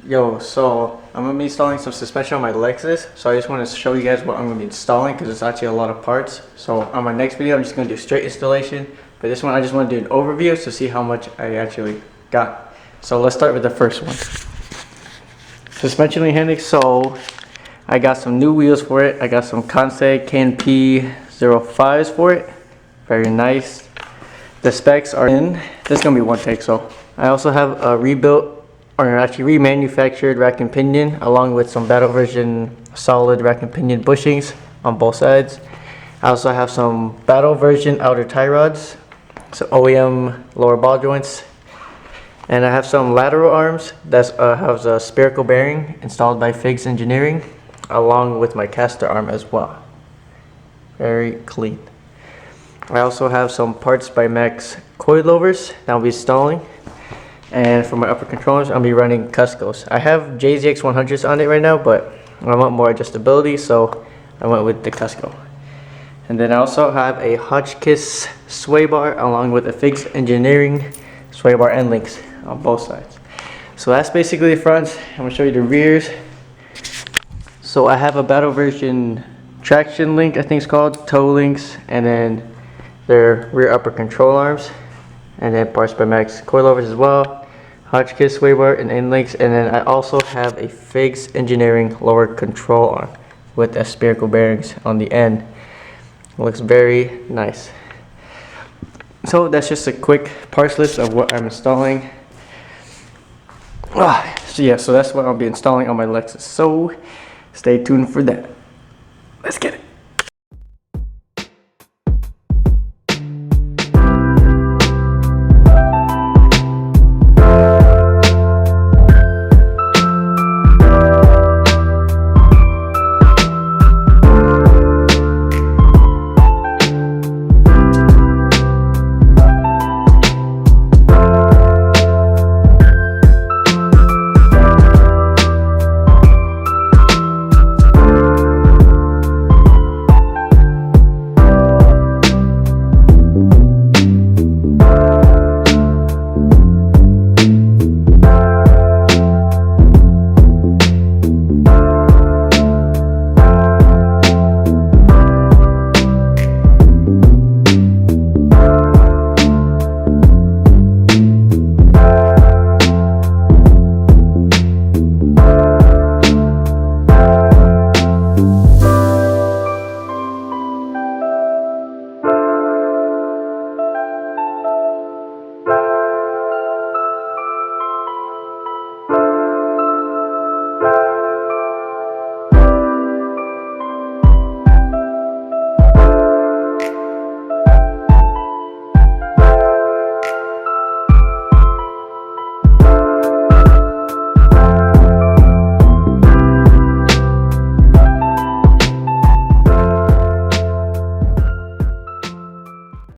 Yo, so I'm gonna be installing some suspension on my Lexus. So I just want to show you guys what I'm gonna be installing because it's actually a lot of parts. So on my next video, I'm just gonna do straight installation. But this one, I just want to do an overview to see how much I actually got. So let's start with the first one. Suspension link handling. So I got some new wheels for it. I got some Conseil KNP05s for it. Very nice. The specs are in. This is gonna be one take. So I also have a rebuilt, or actually remanufactured rack and pinion, along with some battle version solid rack and pinion bushings on both sides. I also have some battle version outer tie rods, so OEM lower ball joints, and I have some lateral arms that has a spherical bearing installed by Figs Engineering, along with my caster arm as well. Very clean. I also have some parts by Max coilovers that I'll be installing. And for my upper controllers, I'll be running Cuscos. I have JZX100s on it right now, but I want more adjustability, so I went with the Cusco. And then I also have a Hotchkiss sway bar along with a Figs Engineering sway bar end links on both sides. So that's basically the front. I'm gonna show you the rears. So I have a battle version traction link, I think it's called, toe links, and then their rear upper control arms, and then parts by Max coilovers as well, Hotchkiss sway bar and end links, and then I also have a Figs Engineering lower control arm with a spherical bearings on the end. It looks very nice. So that's just a quick parts list of what I'm installing. So yeah, so that's what I'll be installing on my Lexus. So stay tuned for that. Let's get it.